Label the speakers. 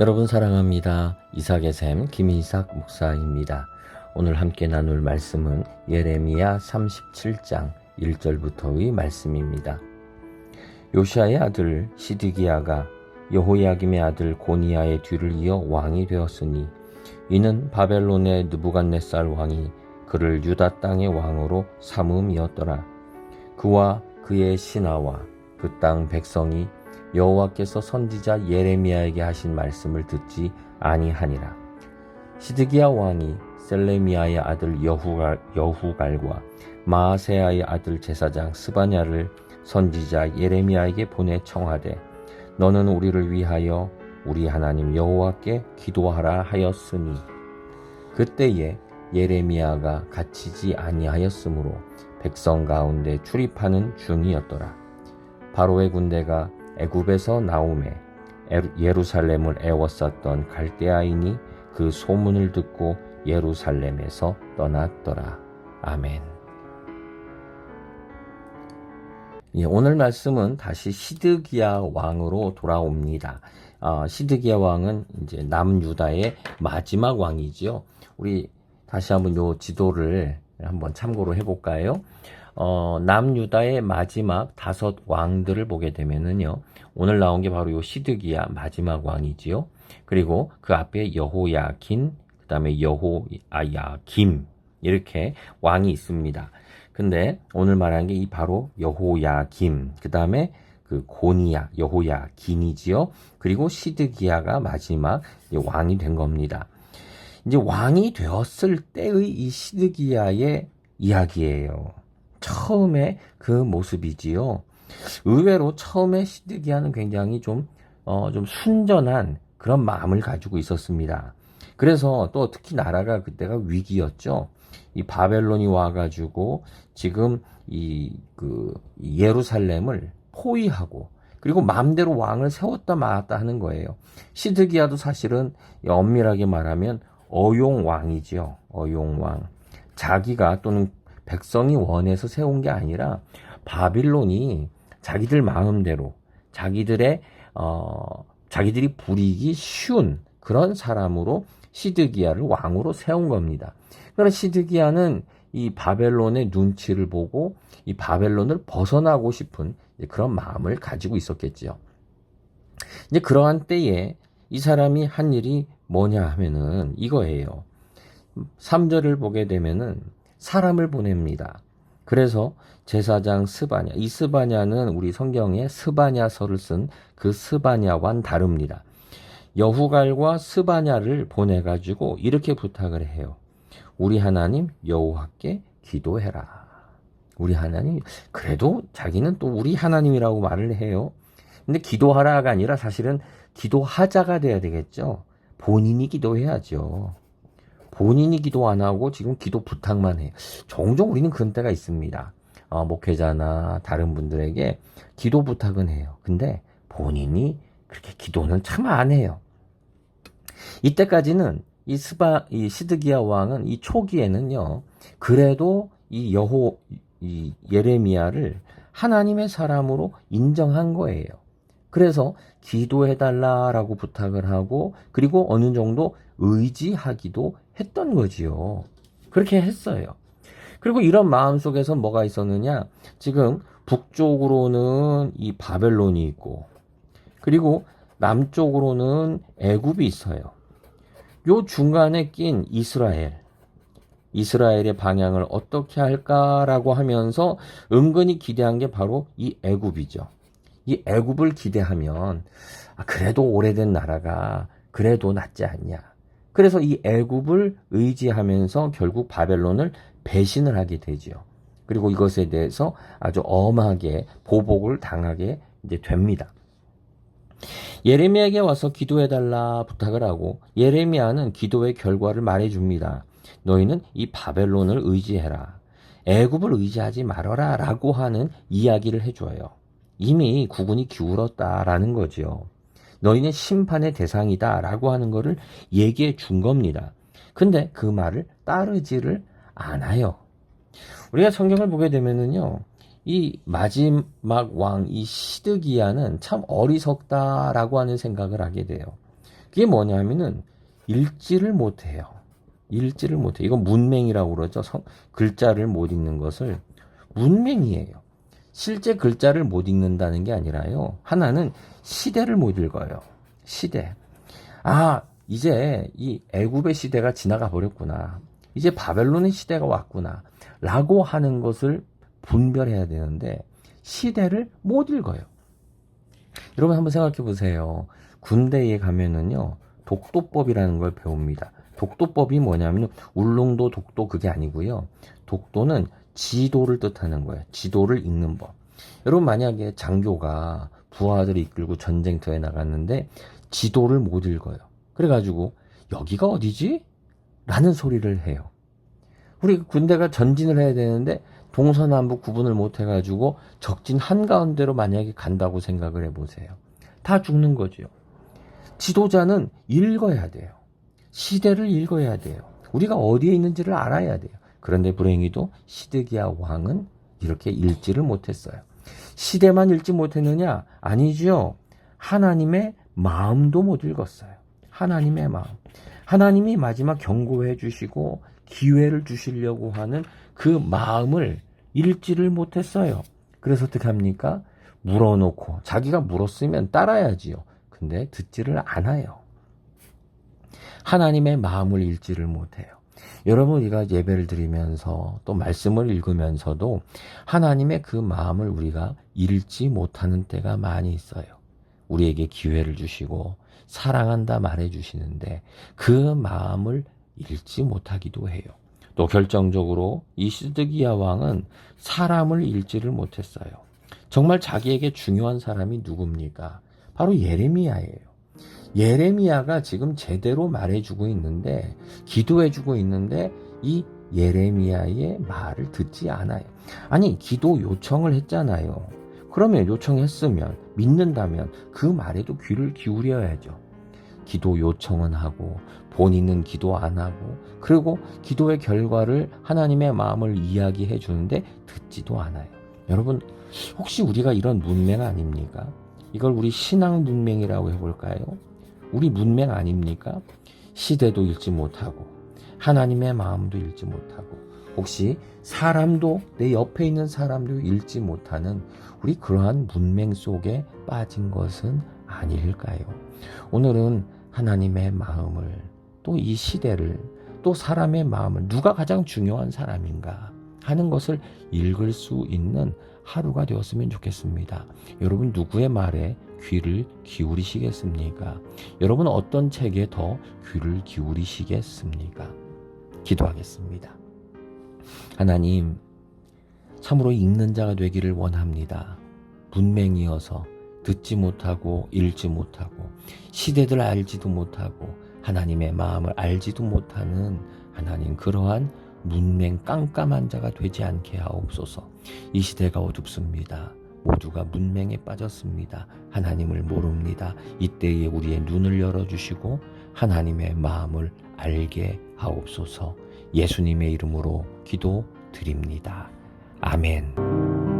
Speaker 1: 여러분 사랑합니다. 이삭의 샘 김이삭 목사입니다. 오늘 함께 나눌 말씀은 예레미야 37장 1절부터의 말씀입니다. 요시아의 아들 시드기야가 여호야김의 아들 고니야의 뒤를 이어 왕이 되었으니 이는 바벨론의 느부갓네살 왕이 그를 유다 땅의 왕으로 삼음이었더라. 그와 그의 신하와 그 땅 백성이 여호와께서 선지자 예레미야에게 하신 말씀을 듣지 아니하니라. 시드기야 왕이 셀레미야의 아들 여후갈과 마아세야의 아들 제사장 스바냐를 선지자 예레미야에게 보내 청하되 너는 우리를 위하여 우리 하나님 여호와께 기도하라 하였으니 그때에 예레미야가 갇히지 아니하였으므로 백성 가운데 출입하는 중이었더라. 바로의 군대가 애굽에서 나오매 예루살렘을 애워쌌던 갈대아인이 그 소문을 듣고 예루살렘에서 떠났더라. 아멘. 오늘 말씀은 다시 시드기야 왕으로 돌아옵니다. 시드기야 왕은 이제 남유다의 마지막 왕이지요. 우리 다시 한번 요 지도를 한번 참고로 해볼까요? 남유다의 마지막 5 왕들을 보게 되면은요, 오늘 나온 게 바로 요 시드기야 마지막 왕이지요. 그리고 그 앞에 여호야킨, 그 다음에 여호야김 이렇게 왕이 있습니다. 근데 오늘 말한 게 이 바로 여호야김, 그 다음에 그 고니야, 여호야긴이지요. 그리고 시드기야가 마지막 왕이 된 겁니다. 이제 왕이 되었을 때의 이 시드기야의 이야기예요. 처음에 그 모습이지요. 의외로 처음에 시드기야는 굉장히 좀 순전한 그런 마음을 가지고 있었습니다. 그래서 또 특히 나라가 그때가 위기였죠. 이 바벨론이 와가지고 지금 예루살렘을 포위하고 그리고 마음대로 왕을 세웠다 마았다 하는 거예요. 시드기야도 사실은 엄밀하게 말하면 어용왕이지요. 어용왕. 자기가 또는 백성이 원해서 세운 게 아니라 바빌론이 자기들 마음대로 자기들이 부리기 쉬운 그런 사람으로 시드기야를 왕으로 세운 겁니다. 그러나 시드기야는 이 바벨론의 눈치를 보고 이 바벨론을 벗어나고 싶은 그런 마음을 가지고 있었겠지요. 이제 그러한 때에 이 사람이 한 일이 뭐냐 하면은 이거예요. 3절을 보게 되면은 사람을 보냅니다. 그래서 제사장 스바냐, 이 스바냐는 우리 성경에 스바냐서를 쓴 그 스바냐와는 다릅니다. 여후갈과 스바냐를 보내가지고 이렇게 부탁을 해요. 우리 하나님 여호와께 기도해라. 우리 하나님, 그래도 자기는 또 우리 하나님이라고 말을 해요. 근데 기도하라가 아니라 사실은 기도하자가 돼야 되겠죠. 본인이 기도해야죠. 본인이 기도 안 하고 지금 기도 부탁만 해요. 종종 우리는 그런 때가 있습니다. 목회자나 다른 분들에게 기도 부탁은 해요. 근데 본인이 그렇게 기도는 참 안 해요. 이때까지는 이 시드기야 왕은 이 초기에는요, 그래도 이 예레미야를 하나님의 사람으로 인정한 거예요. 그래서 기도해달라라고 부탁을 하고, 그리고 어느 정도 의지하기도 했던 거지요. 그렇게 했어요. 그리고 이런 마음 속에서 뭐가 있었느냐? 지금 북쪽으로는 이 바벨론이 있고, 그리고 남쪽으로는 애굽이 있어요. 요 중간에 낀 이스라엘의 방향을 어떻게 할까라고 하면서 은근히 기대한 게 바로 이 애굽이죠. 이 애굽을 기대하면 그래도 오래된 나라가 그래도 낫지 않냐. 그래서 이 애굽을 의지하면서 결국 바벨론을 배신을 하게 되지요. 그리고 이것에 대해서 아주 엄하게 보복을 당하게 이제 됩니다. 예레미야에게 와서 기도해달라 부탁을 하고 예레미야는 기도의 결과를 말해줍니다. 너희는 이 바벨론을 의지해라. 애굽을 의지하지 말아라 라고 하는 이야기를 해줘요. 이미 국군이 기울었다라는 거죠. 너희는 심판의 대상이다 라고 하는 거를 얘기해 준 겁니다. 근데 그 말을 따르지를 않아요. 우리가 성경을 보게 되면은요, 이 마지막 왕, 이 시드기야는 참 어리석다라고 하는 생각을 하게 돼요. 그게 뭐냐면은 읽지를 못해요. 읽지를 못해요. 이건 문맹이라고 그러죠. 글자를 못 읽는 것을 문맹이에요. 실제 글자를 못 읽는다는 게 아니라요. 하나는 시대를 못 읽어요. 시대. 이제 이 애굽의 시대가 지나가 버렸구나. 이제 바벨론의 시대가 왔구나. 라고 하는 것을 분별해야 되는데 시대를 못 읽어요. 여러분 한번 생각해 보세요. 군대에 가면은요. 독도법이라는 걸 배웁니다. 독도법이 뭐냐면 울릉도 독도 그게 아니고요. 독도는 지도를 뜻하는 거예요. 지도를 읽는 법. 여러분 만약에 장교가 부하들을 이끌고 전쟁터에 나갔는데 지도를 못 읽어요. 그래가지고 여기가 어디지? 라는 소리를 해요. 우리 군대가 전진을 해야 되는데 동서남북 구분을 못 해가지고 적진 한가운데로 만약에 간다고 생각을 해보세요. 다 죽는 거죠. 지도자는 읽어야 돼요. 시대를 읽어야 돼요. 우리가 어디에 있는지를 알아야 돼요. 그런데 불행히도 시드기야 왕은 이렇게 읽지를 못했어요. 시대만 읽지 못했느냐? 아니죠. 하나님의 마음도 못 읽었어요. 하나님의 마음. 하나님이 마지막 경고해 주시고 기회를 주시려고 하는 그 마음을 읽지를 못했어요. 그래서 어떻게 합니까? 물어놓고 자기가 물었으면 따라야지요. 근데 듣지를 않아요. 하나님의 마음을 읽지를 못해요. 여러분 우리가 예배를 드리면서 또 말씀을 읽으면서도 하나님의 그 마음을 우리가 읽지 못하는 때가 많이 있어요. 우리에게 기회를 주시고 사랑한다 말해주시는데 그 마음을 읽지 못하기도 해요. 또 결정적으로 이 시드기야 왕은 사람을 읽지를 못했어요. 정말 자기에게 중요한 사람이 누굽니까? 바로 예레미야예요. 예레미야가 지금 제대로 말해주고 있는데 기도해주고 있는데 이 예레미야의 말을 듣지 않아요. 아니 기도 요청을 했잖아요. 그러면 요청했으면 믿는다면 그 말에도 귀를 기울여야죠. 기도 요청은 하고 본인은 기도 안 하고 그리고 기도의 결과를 하나님의 마음을 이야기해 주는데 듣지도 않아요. 여러분 혹시 우리가 이런 문맹 아닙니까? 이걸 우리 신앙 문맹이라고 해볼까요? 우리 문맹 아닙니까? 시대도 읽지 못하고 하나님의 마음도 읽지 못하고 혹시 사람도 내 옆에 있는 사람도 읽지 못하는 우리 그러한 문맹 속에 빠진 것은 아닐까요? 오늘은 하나님의 마음을 또 이 시대를 또 사람의 마음을 누가 가장 중요한 사람인가 하는 것을 읽을 수 있는 하루가 되었으면 좋겠습니다. 여러분 누구의 말에 귀를 기울이시겠습니까? 여러분 어떤 책에 더 귀를 기울이시겠습니까? 기도하겠습니다. 하나님, 참으로 읽는 자가 되기를 원합니다. 문맹이어서 듣지 못하고 읽지 못하고 시대들 알지도 못하고 하나님의 마음을 알지도 못하는 하나님 그러한 문맹 깜깜한 자가 되지 않게 하옵소서. 이 시대가 어둡습니다. 모두가 문맹에 빠졌습니다. 하나님을 모릅니다. 이때에 우리의 눈을 열어주시고 하나님의 마음을 알게 하옵소서. 예수님의 이름으로 기도드립니다. 아멘.